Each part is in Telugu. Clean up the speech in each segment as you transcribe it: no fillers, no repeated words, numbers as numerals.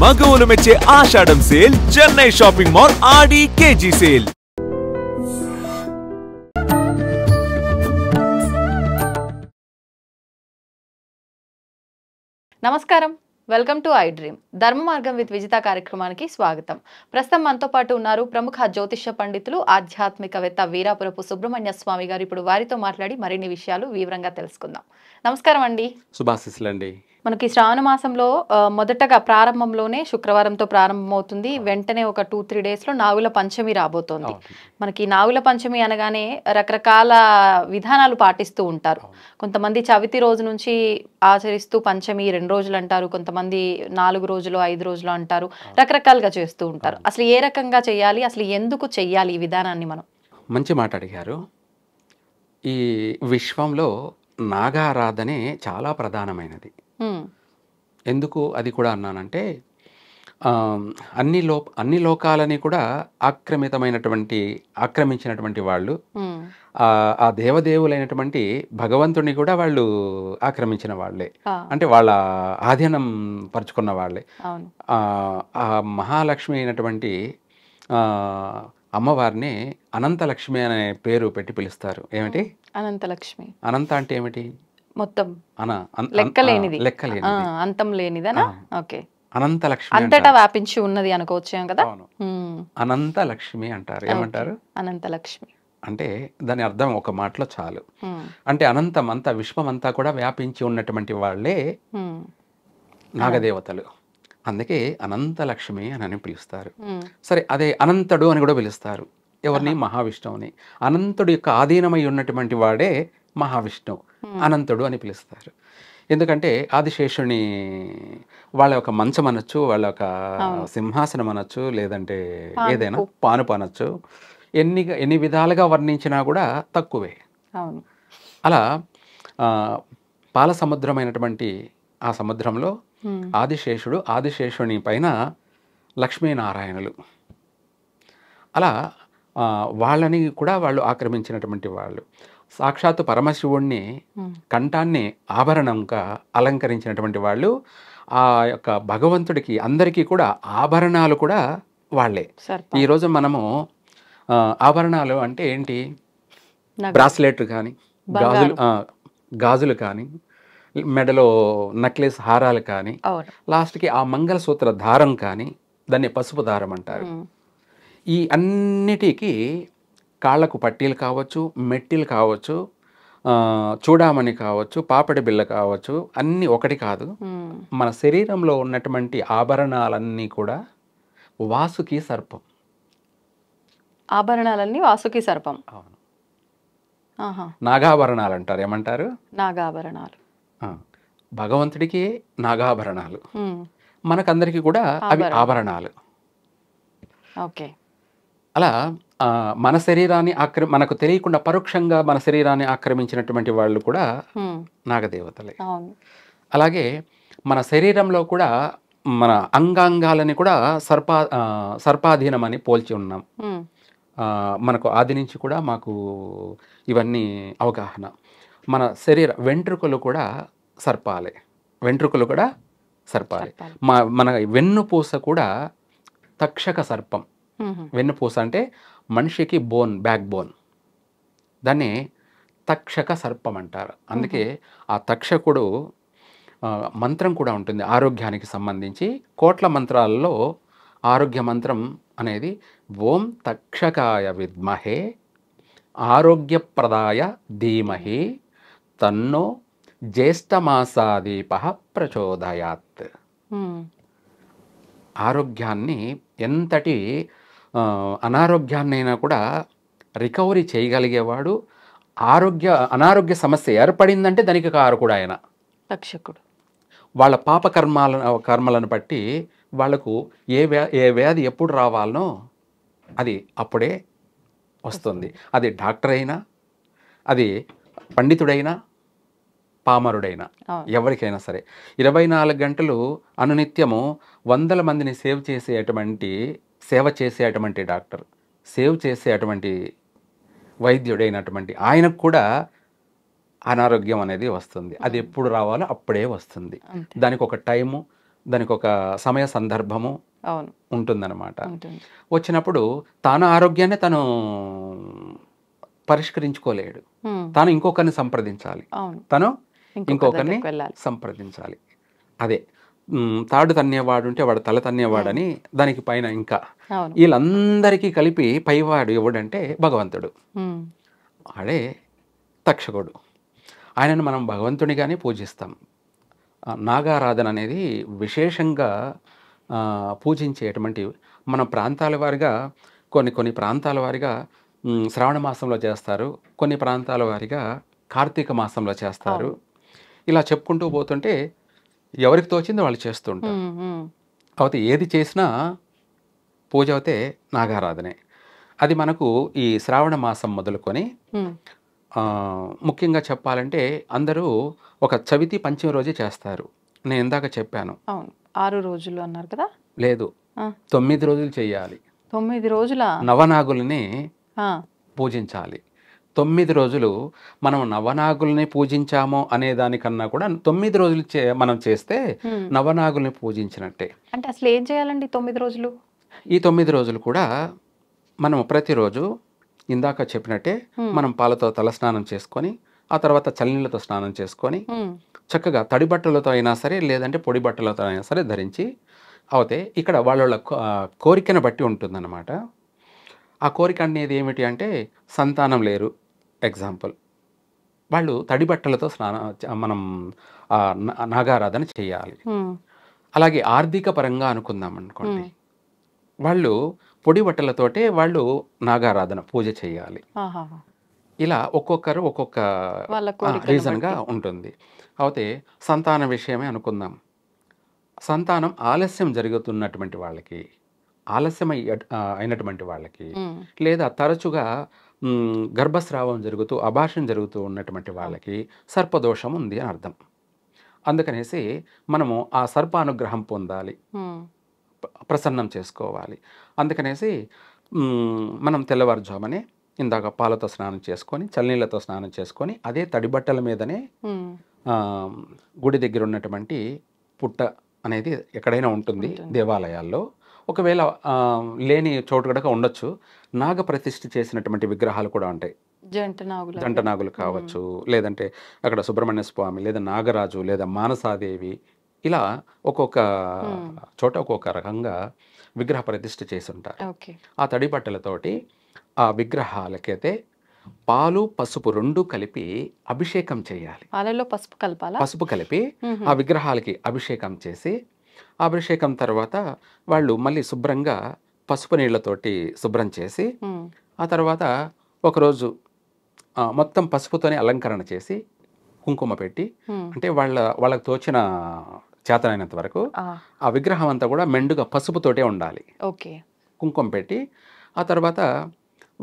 మగవులు మెచ్చే ఆషాఢం సేల్ చెన్నై షాపింగ్ మాల్ ఆడి కేజీ సేల్. నమస్కారం, వెల్కమ్ టు ఐ డ్రీమ్. ధర్మ మార్గం విత్ విజిత కార్యక్రమానికి స్వాగతం. ప్రస్తుతం మనతో పాటు ఉన్నారు ప్రముఖ జ్యోతిష్య పండితులు, ఆధ్యాత్మికవేత్త వీరాపురపు సుబ్రహ్మణ్య స్వామి గారు. ఇప్పుడు వారితో మాట్లాడి మరిన్ని విషయాలు వివరంగా తెలుసుకుందాం. నమస్కారం అండి. శుభాశీస్సులండి. మనకి శ్రావణ మాసంలో మొదటగా ప్రారంభంలోనే శుక్రవారంతో ప్రారంభమవుతుంది. వెంటనే ఒక 2-3 డేస్లో నాగుల పంచమి రాబోతోంది. మనకి నాగుల పంచమి అనగానే రకరకాల విధానాలు పాటిస్తూ ఉంటారు. కొంతమంది చవితి రోజు నుంచి ఆచరిస్తూ పంచమి 2 రోజులు అంటారు, కొంతమంది 4 రోజులు 5 రోజులు అంటారు, రకరకాలుగా చేస్తూ ఉంటారు. అసలు ఏ రకంగా చేయాలి, అసలు ఎందుకు చెయ్యాలి ఈ విధానాన్ని? మనం మంచి మాట అడిగారు. ఈ విశ్వంలో నాగారాధనే చాలా ప్రధానమైనది. ఎందుకు అది కూడా అన్నానంటే, అన్ని లోకాలని కూడా ఆక్రమించినటువంటి వాళ్ళు, ఆ దేవదేవులైనటువంటి భగవంతుడిని కూడా వాళ్ళు ఆక్రమించిన వాళ్ళే, అంటే వాళ్ళ ఆధీనం పరుచుకున్న వాళ్ళే. ఆ మహాలక్ష్మి అయినటువంటి అమ్మవారిని అనంతలక్ష్మి అనే పేరు పెట్టి పిలుస్తారు. ఏమిటి అనంతలక్ష్మి? అనంత అంటే ఏమిటి? మొత్తం లెక్కలేనిది, అంతం లేనిదనా? ఓకే, అనంతలక్ష్మి అంతటా వ్యాపించి ఉన్నది అనుకోవచ్చు కదా. అనంతలక్ష్మి అంటారు. ఏమంటారు? అనంతలక్ష్మి అంటే దాని అర్థం ఒక మాటలో చాలు. అంటే అనంతం అంతా, విశ్వం అంతా కూడా వ్యాపించి ఉన్నటువంటి వాళ్ళే నాగదేవతలు. అందుకే అనంతలక్ష్మి అని పిలుస్తారు. సరే, అదే అనంతుడు అని కూడా పిలుస్తారు. ఎవరిని? మహావిష్ణువుని. అనంతుడు యొక్క ఆధీనమై ఉన్నటువంటి వాడే మహావిష్ణువు, అనంతుడు అని పిలుస్తారు. ఎందుకంటే ఆదిశేషుని వాళ్ళ యొక్క మంచం అనొచ్చు, వాళ్ళ యొక్క సింహాసనం అనొచ్చు, లేదంటే ఏదైనా పానుపు అనొచ్చు. ఎన్ని విధాలుగా వర్ణించినా కూడా తక్కువే. అలా పాల సముద్రమైనటువంటి ఆ సముద్రంలో ఆదిశేషుడు, ఆదిశేషుని పైన లక్ష్మీనారాయణులు, అలా వాళ్ళని కూడా వాళ్ళు ఆక్రమించినటువంటి వాళ్ళు. సాక్షాత్తు పరమశివుణ్ణి కంఠాన్ని ఆభరణంగా అలంకరించినటువంటి వాళ్ళు. ఆ యొక్క భగవంతుడికి అందరికీ కూడా ఆభరణాలు కూడా వాళ్ళే. ఈరోజు మనము ఆభరణాలు అంటే ఏంటి? బ్రాస్లెట్ కానీ, గాజులు కానీ, మెడలో నెక్లెస్ హారాలు కానీ, లాస్ట్కి ఆ మంగళసూత్ర దారం కానీ, దాన్ని పసుపు దారం అంటారు. ఈ అన్నిటికీ కాళ్లకు పట్టీలు కావచ్చు, మెట్టిలు కావచ్చు, చూడామణి కావచ్చు, పాపడి బిళ్ళ కావచ్చు, అన్నీ ఒకటి కాదు. మన శరీరంలో ఉన్నటువంటి ఆభరణాలన్నీ కూడా వాసుకి సర్పం. ఆభరణాలన్నీ వాసుకి సర్పం. అవును, నాగాభరణాలు అంటారు. ఏమంటారు? నాగాభరణాలు. భగవంతుడికి నాగాభరణాలు, మనకందరికీ కూడా అవి ఆభరణాలు. ఓకే. అలా మన శరీరాన్ని మనకు తెలియకుండా పరోక్షంగా మన శరీరాన్ని ఆక్రమించినటువంటి వాళ్ళు కూడా నాగదేవతలే. అలాగే మన శరీరంలో కూడా మన అంగాంగాలని కూడా సర్పాధీనం అని పోల్చి ఉన్నాం. మనకు ఆది నుంచి కూడా మాకు ఇవన్నీ అవగాహన. మన వెంట్రుకలు కూడా సర్పాలే. మన వెన్నుపూస కూడా తక్షక సర్పం. వెన్నుపూస అంటే మనిషికి బ్యాక్ బోన్, దాన్ని తక్షక సర్పం అంటారు. అందుకే ఆ తక్షకుడు మంత్రం కూడా ఉంటుంది ఆరోగ్యానికి సంబంధించి. కోట్ల మంత్రాలలో ఆరోగ్య మంత్రం అనేది ఓం తక్షకాయ విద్మహే ఆరోగ్యప్రదాయ ధీమహి తన్నో జ్యేష్ఠమాసాదీప ప్రచోదయాత్. ఆరోగ్యాన్ని, ఎంతటి అనారోగ్యాన్నైనా కూడా రికవరీ చేయగలిగేవాడు. అనారోగ్య సమస్య ఏర్పడిందంటే దానికి కారకుడు ఆయన, రక్షకుడు. వాళ్ళ పాప కర్మలను బట్టి వాళ్లకు ఏ వ్యాధి ఎప్పుడు రావాలనో అది అప్పుడే వస్తుంది. అది డాక్టర్ అయినా, అది పండితుడైనా, పామరుడైనా, ఎవరికైనా సరే 24 గంటలు అనునిత్యము 100 మందిని సేవ చేసేటువంటి డాక్టర్, సేవ్ చేసేటువంటి వైద్యుడైనటువంటి ఆయనకు కూడా అనారోగ్యం అనేది వస్తుంది. అది ఎప్పుడు రావాలో అప్పుడే వస్తుంది. దానికి ఒక టైము, దానికి ఒక సమయ సందర్భము అవును ఉంటుందన్నమాట. ఉంటుంది. వచ్చినప్పుడు తాను ఆరోగ్యాన్ని తను పరిష్కరించుకోలేడు, ఉమ్, తాను ఇంకొకరిని సంప్రదించాలి, అవును తను ఇంకొకరి ఇంకొకరిని దగ్గరికి వెళ్ళాలి. సంప్రదించాలి. అదే తాడు తన్నేవాడు ఉంటే వాడు తల తన్నేవాడని దానికి పైన ఇంకా అవును వీళ్ళందరికీ కలిపి పైవాడు ఎవడంటే భగవంతుడు. ఉమ్, ఆడే తక్షకుడు. ఆయనను మనం భగవంతునిగానే పూజిస్తాం. నాగారాధన అనేది విశేషంగా పూజించేటువంటి మన ప్రాంతాల వారిగా కొన్ని ప్రాంతాల వారిగా శ్రావణ మాసంలో చేస్తారు, కొన్ని ప్రాంతాల వారిగా కార్తీక మాసంలో చేస్తారు. ఇలా చెప్పుకుంటూ పోతుంటే ఎవరికి తోచింది వాళ్ళు చేస్తుంటారు. ఉమ్, ఉమ్, అయితే ఏది చేసినా పూజ అయితే నాగారాధనే. అది మనకు ఈ శ్రావణ మాసం మొదలుకొని ఉమ్, ముఖ్యంగా చెప్పాలంటే అందరూ ఒక చవితి పంచమి రోజే చేస్తారు. నేను ఇందాక చెప్పాను, అవును 6 రోజులు అన్నారు కదా. లేదు ఆ, 9 రోజులు చేయాలి. 9 రోజుల నవనాగుల్ని పూజించాలి. 9 రోజులు మనం నవనాగుల్ని పూజించాము అనే దానికన్నా కూడా 9 రోజులు మనం చేస్తే నవనాగుల్ని పూజించినట్టే. అంటే అసలు ఏం చేయాలండి 9 రోజులు? ఈ 9 రోజులు కూడా మనం ప్రతిరోజు ఇందాక చెప్పినట్టే మనం పాలతో తలస్నానం చేసుకొని ఆ తర్వాత చల్లనీళ్ళతో స్నానం చేసుకొని చక్కగా తడి బట్టలతో అయినా సరే లేదంటే పొడి బట్టలతో అయినా సరే ధరించి అవుతే ఇక్కడ వాళ్ళ కోరికను బట్టి ఉంటుందన్నమాట. ఆ కోరిక అనేది ఏమిటి అంటే సంతానం లేరు ఎగ్జాంపుల్, వాళ్ళు తడి బట్టలతో మనం నాగారాధన చేయాలి. అలాగే ఆర్థిక పరంగా అనుకుందాం అనుకోండి, వాళ్ళు పొడి బట్టలతోటే వాళ్ళు నాగారాధన పూజ చేయాలి. ఇలా ఒక్కొక్కరు ఒక్కొక్క రీజన్గా ఉంటుంది. అయితే సంతాన విషయమే అనుకుందాం. సంతానం ఆలస్యం జరుగుతున్నటువంటి వాళ్ళకి, ఆలస్యం అయినటువంటి వాళ్ళకి, లేదా తరచుగా గర్భస్రావం జరుగుతూ అబార్షన్ జరుగుతూ ఉన్నటువంటి వాళ్ళకి సర్పదోషం ఉంది అని అర్థం. అందుకనేసి మనము ఆ సర్ప అనుగ్రహం పొందాలి, ప్రసన్నం చేసుకోవాలి. అందుకనేసి మనం తెల్లవారుజామనే ఇందాక పాలతో స్నానం చేసుకొని చల్లనీళ్ళతో స్నానం చేసుకొని అదే తడి బట్టల మీదనే గుడి దగ్గర ఉన్నటువంటి పుట్ట అనేది ఎక్కడైనా ఉంటుంది దేవాలయాల్లో, ఒకవేళ లేని చోటు కూడా ఉండొచ్చు. నాగ ప్రతిష్ఠ చేసినటువంటి విగ్రహాలు కూడా ఉంటాయి, జంట నాగులు కావచ్చు, లేదంటే అక్కడ సుబ్రహ్మణ్య స్వామి లేదా నాగరాజు లేదా మానసాదేవి, ఇలా ఒక్కొక్క చోట ఒక్కొక్క రకంగా విగ్రహ ప్రతిష్ఠ చేసి ఉంటారు. ఆ తడి బట్టలతోటి ఆ విగ్రహాలకైతే పాలు పసుపు 2 కలిపి అభిషేకం చేయాలి. పాలలో పసుపు కలపాలా? పసుపు కలిపి ఆ విగ్రహాలకి అభిషేకం చేసి, అభిషేకం తర్వాత వాళ్ళు మళ్ళీ శుభ్రంగా పసుపు నీళ్లతోటి శుభ్రం చేసి ఆ తర్వాత ఒకరోజు మొత్తం పసుపుతోనే అలంకరణ చేసి కుంకుమ పెట్టి, అంటే వాళ్ళకి తోచిన చేతనైనంత వరకు ఆ విగ్రహం అంతా కూడా మెండుగా పసుపుతోటే ఉండాలి. కుంకుమ పెట్టి ఆ తర్వాత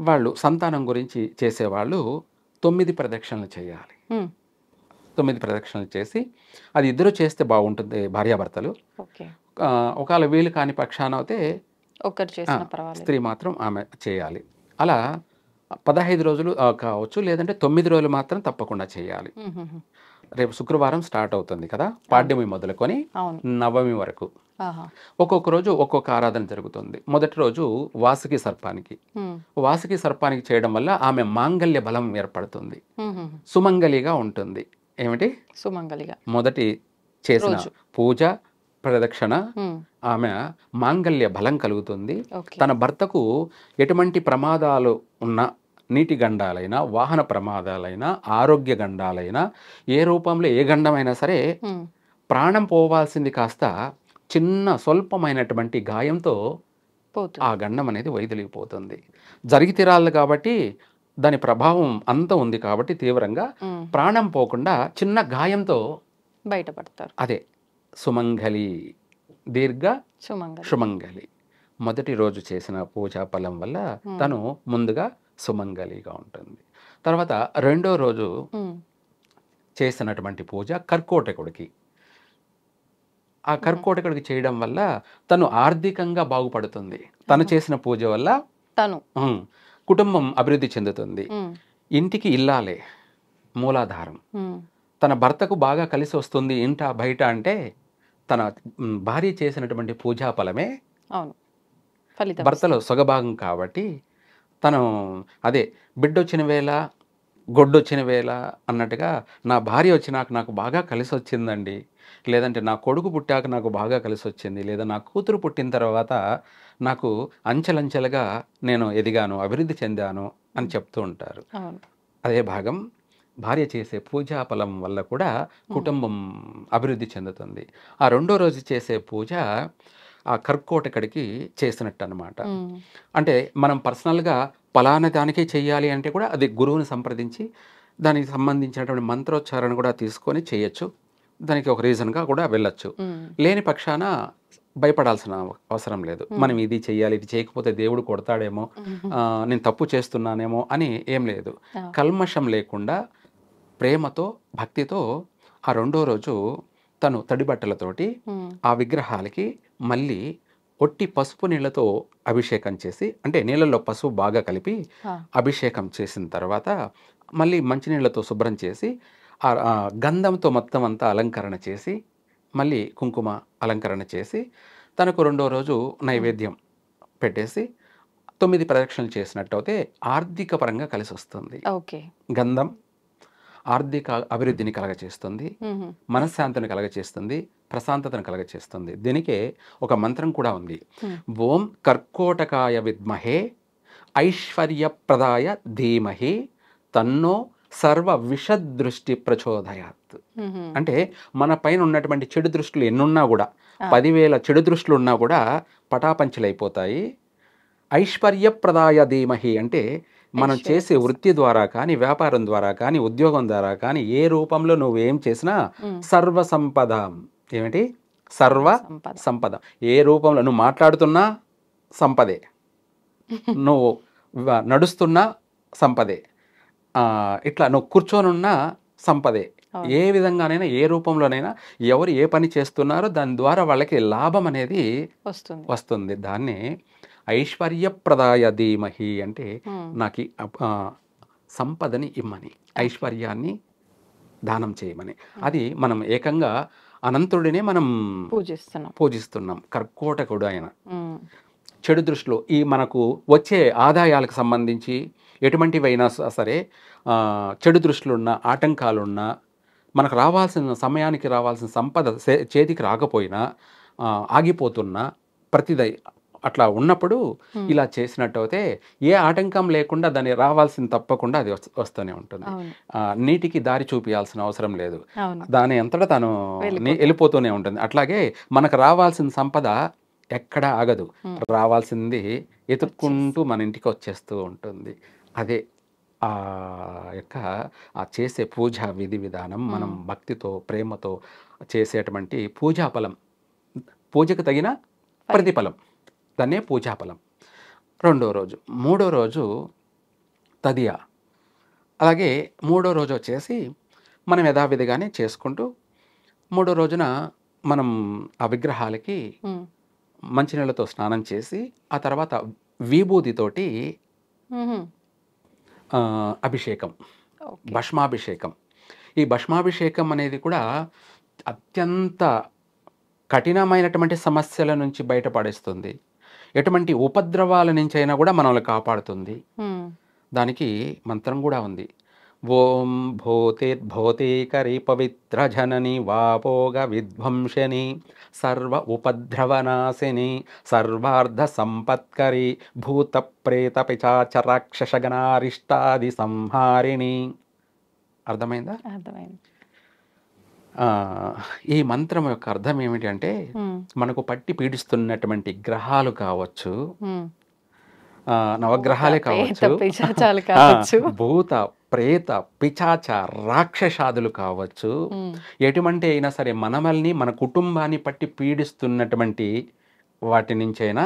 వాళ్ళు సంతానం గురించి చేసేవాళ్ళు 9 ప్రదక్షిణలు చేయాలి. 9 ప్రదక్షిణలు చేసి, అది ఇద్దరు చేస్తే బాగుంటుంది భార్యాభర్తలు. ఒకవేళ వీలు కాని పక్షాన అయితే స్త్రీ మాత్రం ఆమె చేయాలి. అలా 15 రోజులు కావచ్చు, లేదంటే 9 రోజులు మాత్రం తప్పకుండా చేయాలి. రేపు శుక్రవారం స్టార్ట్ అవుతుంది కదా, పాడ్యమి మొదలుకొని నవమి వరకు ఒక్కొక్క రోజు ఒక్కొక్క ఆరాధన జరుగుతుంది. మొదటి రోజు వాసుకి సర్పానికి చేయడం వల్ల ఆమె మాంగళ్య బలం ఏర్పడుతుంది, సుమంగలిగా ఉంటుంది. ఏమిటి సుమంగలిగా? మొదటి చేసిన పూజ ప్రదక్షిణ ఆమె మాంగళ్య బలం కలుగుతుంది. తన భర్తకు ఎటువంటి ప్రమాదాలు ఉన్నా, నీటి గండాలైనా, వాహన ప్రమాదాలైనా, ఆరోగ్య గండాలైనా, ఏ రూపంలో ఏ గండమైనా సరే ప్రాణం పోవాల్సింది కాస్త చిన్న స్వల్పమైనటువంటి గాయంతో ఆ గండం అనేది వైదొలిగిపోతుంది. జరిగి తీరాలి కాబట్టి దాని ప్రభావం అంత ఉంది కాబట్టి తీవ్రంగా ప్రాణం పోకుండా చిన్న గాయంతో బయటపడతారు. అదే సుమంగలి, దీర్ఘ సుమంగలి. మొదటి రోజు చేసిన పూజా ఫలం వల్ల తను ముందుగా సుమంగలిగా ఉంటుంది. తర్వాత రెండో రోజు చేసినటువంటి పూజ కర్కోటకుడికి, ఆ కర్కోటకుడికి చేయడం వల్ల తను ఆర్థికంగా బాగుపడుతుంది. తను చేసిన పూజ వల్ల తను కుటుంబం అభివృద్ధి చెందుతుంది. ఇంటికి ఇల్లాలే మూలాధారం. తన భర్తకు బాగా కలిసి వస్తుంది ఇంట బయట అంటే తన భార్య చేసినటువంటి పూజా ఫలమే అవును ఫలితం భర్తలో సొగభాగం కాబట్టి తను అదే బిడ్డొచ్చిన వేళ గొడ్డొచ్చిన వేళ అన్నట్టుగా నా భార్య వచ్చినాక నాకు బాగా కలిసి వచ్చిందండి, లేదంటే నా కొడుకు పుట్టాక నాకు బాగా కలిసి వచ్చింది, లేదా నా కూతురు పుట్టిన తర్వాత నాకు అంచెలంచెలుగా నేను ఎదిగాను, అభివృద్ధి చెందాను అని చెప్తూ ఉంటారు. అవును అదే భాగం భార్య చేసే పూజా ఫలం వల్ల కూడా కుటుంబం అభివృద్ధి చెందుతుంది. ఆ రెండో రోజు చేసే పూజ ఆ కర్కోటకుడికి చేసినట్టు అనమాట. అంటే మనం పర్సనల్గా పలానా దానికే చెయ్యాలి అంటే కూడా అది గురువుని సంప్రదించి దానికి సంబంధించినటువంటి మంత్రోచ్చారణ కూడా తీసుకొని చేయొచ్చు, దానికి ఒక రీజన్గా కూడా వెళ్ళొచ్చు. లేని పక్షాన భయపడాల్సిన అవసరం లేదు. మనం ఇది చెయ్యాలి, ఇది చేయకపోతే దేవుడు కొడతాడేమో, నేను తప్పు చేస్తున్నానేమో అని ఏం లేదు. కల్మషం లేకుండా ప్రేమతో భక్తితో ఆ రెండో రోజు తను తడి బట్టలతోటి ఆ విగ్రహాలకి మళ్ళీ ఒట్టి పసుపు నీళ్ళతో అభిషేకం చేసి, అంటే నీళ్ళల్లో పసుపు బాగా కలిపి అభిషేకం చేసిన తర్వాత మళ్ళీ మంచినీళ్ళతో శుభ్రం చేసి ఆ గంధంతో మొత్తం అంతా అలంకరణ చేసి మళ్ళీ కుంకుమ అలంకరణ చేసి తనకు రెండో రోజు నైవేద్యం పెట్టేసి 9 ప్రదక్షిణలు చేసినట్టు అయితే ఆర్థిక పరంగా కలిసి వస్తుంది. ఓకే గంధం ఆర్థిక అభివృద్ధిని కలగచేస్తుంది, మనశ్శాంతిని కలగచేస్తుంది, ప్రశాంతతను కలగచేస్తుంది. దీనికే ఒక మంత్రం కూడా ఉంది. ఓం కర్కోటకాయ విద్మహే ఐశ్వర్యప్రదాయ ధీమహి తన్నో సర్వ విషదృష్టి ప్రచోదయాత్. అంటే మన పైన ఉన్నటువంటి చెడు దృష్టిలు ఎన్నున్నా కూడా 10,000 చెడు దృష్టిలు ఉన్నా కూడా పటాపంచలైపోతాయి. ఐశ్వర్యప్రదాయ ధీమహి అంటే మనం చేసే వృత్తి ద్వారా కానీ, వ్యాపారం ద్వారా కానీ, ఉద్యోగం ద్వారా కానీ, ఏ రూపంలో నువ్వేం చేసినా సర్వ సంపద. ఏమిటి? సర్వ సంపద. ఏ రూపంలో నువ్వు మాట్లాడుతున్నా సంపదే, నువ్వు నడుస్తున్నా సంపదే, ఇట్లా నువ్వు కూర్చొనున్నా సంపదే. ఏ విధంగానైనా ఏ రూపంలోనైనా ఎవరు ఏ పని చేస్తున్నారో దాని ద్వారా వాళ్ళకి లాభం అనేది వస్తుంది. దాన్ని ఐశ్వర్యప్రదాయ ధీమహి అంటే నాకు సంపదని ఇమ్మని, ఐశ్వర్యాన్ని దానం చేయమని. అది మనం ఏకంగా అనంతుడినే మనం పూజిస్తున్నాం. కర్కోటకుడు ఆయన. చెడు దృష్టిలో ఈ మనకు వచ్చే ఆదాయాలకు సంబంధించి ఎటువంటివైనా సరే చెడు దృష్టిలున్నా, ఆటంకాలున్నా, మనకు రావాల్సిన సమయానికి రావాల్సిన సంపద చేతికి రాకపోయినా, ఆగిపోతున్నా, ప్రతిదై అట్లా ఉన్నప్పుడు ఇలా చేసినట్టు అయితే ఏ ఆటంకం లేకుండా దాన్ని రావాల్సిన తప్పకుండా అది వస్తూనే ఉంటుంది. నీటికి దారి చూపించాల్సిన అవసరం లేదు, దాని అంతటా తాను వెళ్ళిపోతూనే ఉంటుంది. అట్లాగే మనకు రావాల్సిన సంపద ఎక్కడా ఆగదు, రావాల్సింది ఎతుక్కుంటూ మన ఇంటికి వచ్చేస్తూ ఉంటుంది. అదే ఆ యొక్క ఆ చేసే పూజా విధి విధానం. మనం భక్తితో ప్రేమతో చేసేటువంటి పూజాఫలం, పూజకు తగిన ప్రతిఫలం, దాన్నే పూజాఫలం. రెండో రోజు. మూడో రోజు తదియా. అలాగే మూడో రోజు వచ్చేసి మనం యథావిధిగానే చేసుకుంటూ మూడో రోజున మనం ఆ విగ్రహాలకి మంచినీళ్ళతో స్నానం చేసి ఆ తర్వాత విభూతితోటి అభిషేకం, భస్మాభిషేకం. ఈ భస్మాభిషేకం అనేది కూడా అత్యంత కఠినమైనటువంటి సమస్యల నుంచి బయటపడేస్తుంది, ఎటువంటి ఉపద్రవాల నుంచి అయినా కూడా మనల్ని కాపాడుతుంది. దానికి మంత్రం కూడా ఉంది. ఓం భూతేర్భూతేకరి పవిత్ర జనని వాపోగ విధ్వంసని సర్వ ఉపద్రవనాశిని సర్వార్ధ సంపత్కరి భూత ప్రేత పిశాచ రాక్షసగణారిష్టాది సంహారిణి. అర్థమైందా? అర్థమైంది. ఈ మంత్రం యొక్క అర్థం ఏమిటి అంటే, మనకు పట్టి పీడిస్తున్నటువంటి గ్రహాలు కావచ్చు, నవగ్రహాలే కావచ్చు, భూత ప్రేత పిశాచ రాక్షసాదులు కావచ్చు, ఎటువంటి అయినా సరే మనమల్ని మన కుటుంబాన్ని పట్టి పీడిస్తున్నటువంటి వాటి నుంచైనా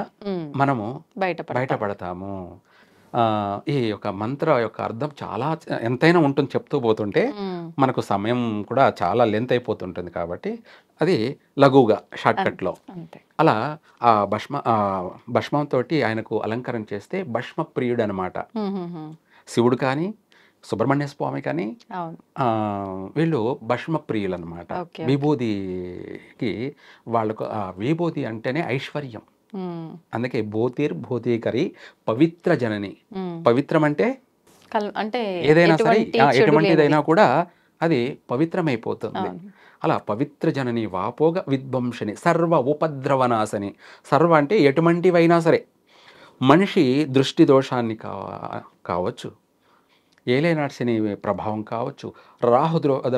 మనము బయటపడతాము. ఈ యొక్క మంత్ర యొక్క అర్థం చాలా ఎంతైనా ఉంటుంది, చెప్తూ పోతుంటే మనకు సమయం కూడా చాలా లెంత్ అయిపోతుంటుంది. కాబట్టి అది లఘువుగా షార్ట్కట్లో అలా ఆ భస్మంతో ఆయనకు అలంకరణ చేస్తే భస్మ ప్రియుడు అనమాట. శివుడు కానీ సుబ్రహ్మణ్య స్వామి కానీ అవును. వీళ్ళు భస్మ ప్రియులు అనమాట. ఓకే. విభూతికి వాళ్ళకు విభూతి అంటేనే ఐశ్వర్యం. అందుకే భూతీకరి పవిత్ర జనని. పవిత్రం అంటే అంటే ఏదైనా సరే ఎటువంటిదైనా కూడా అది పవిత్రమైపోతుంది. అలా పవిత్ర జనని వాపోగ విధ్వంసని సర్వ ఉపద్రవనాశని. సర్వ అంటే ఎటువంటివైనా సరే, మనిషి దృష్టి దోషాన్ని కావచ్చు, ఏలేనాటి శని ప్రభావం కావచ్చు,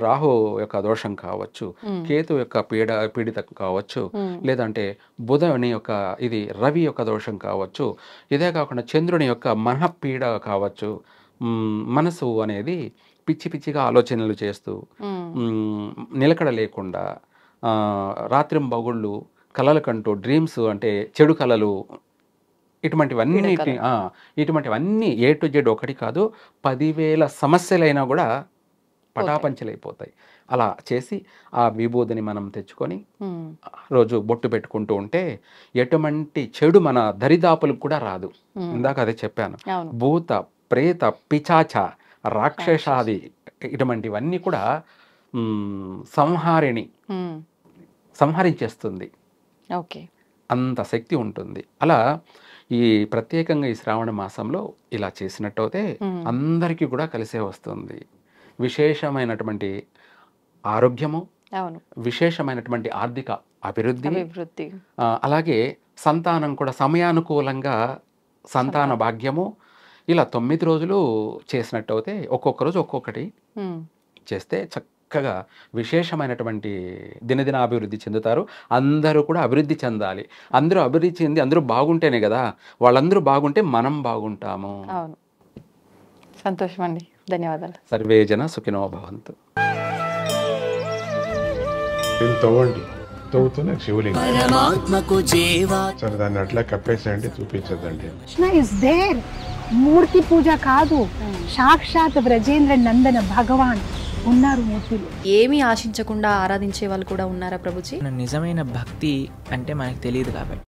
రాహు యొక్క దోషం కావచ్చు, కేతు యొక్క పీడితం కావచ్చు, లేదంటే బుధుని యొక్క ఇది రవి యొక్క దోషం కావచ్చు, ఇదే కాకుండా చంద్రుని యొక్క మనఃపీడ కావచ్చు. మనసు అనేది పిచ్చి పిచ్చిగా ఆలోచనలు చేస్తూ నిలకడ లేకుండా రాత్రింబగుళ్ళు కలలు కంటూ డ్రీమ్స్ అంటే చెడు కలలు, ఇటువంటివన్నీ ఏ టు జెడ్ ఒకటి కాదు 10,000 సమస్యలైనా కూడా పటాపంచలైపోతాయి. అలా చేసి ఆ విభూతిని మనం తెచ్చుకొని రోజు బొట్టు పెట్టుకుంటూ ఉంటే ఎటువంటి చెడు మన దరిదాపులకు కూడా రాదు. ఇందాక అదే చెప్పాను. భూత ప్రేత పిచాచ రాక్షసాది ఇటువంటివన్నీ కూడా సంహరించేస్తుంది. ఓకే. అంత శక్తి ఉంటుంది. అలా ఈ ప్రత్యేకంగా ఈ శ్రావణ మాసంలో ఇలా చేసినట్టయితే అందరికీ కూడా కలిసే వస్తుంది. విశేషమైనటువంటి ఆరోగ్యము, విశేషమైనటువంటి ఆర్థిక అభివృద్ధి, అలాగే సంతానం కూడా సమయానుకూలంగా సంతాన భాగ్యము. ఇలా 9 రోజులు చేసినట్టయితే ఒక్కొక్క రోజు ఒక్కొక్కటి చేస్తే చక్కగా విశేషమైనటువంటి దినదిన అభివృద్ధి చెందుతారు. అందరూ కూడా అభివృద్ధి చెందాలి. అందరూ అభివృద్ధి చెంది అందరూ బాగుంటేనే కదా, వాళ్ళందరూ బాగుంటే మనం బాగుంటాము. సంతోషం అండి, ధన్యవాదాలు. సర్వే జన సుఖినో భవంతు. తవ్వుతూనే శివలింగం. సరే, దాన్ని అట్లా కప్పేసేయండి, చూపించదండి. మూర్తి పూజ కాదు, సాక్షాత్ బ్రజేంద్ర నందన భగవాన్ ఉన్నారు మూర్తులు. ఏమీ ఆశించకుండా ఆరాధించే వాళ్ళు కూడా ఉన్నారా ప్రభుజీ? నిజమైన భక్తి అంటే మనకు తెలియదు కాబట్టి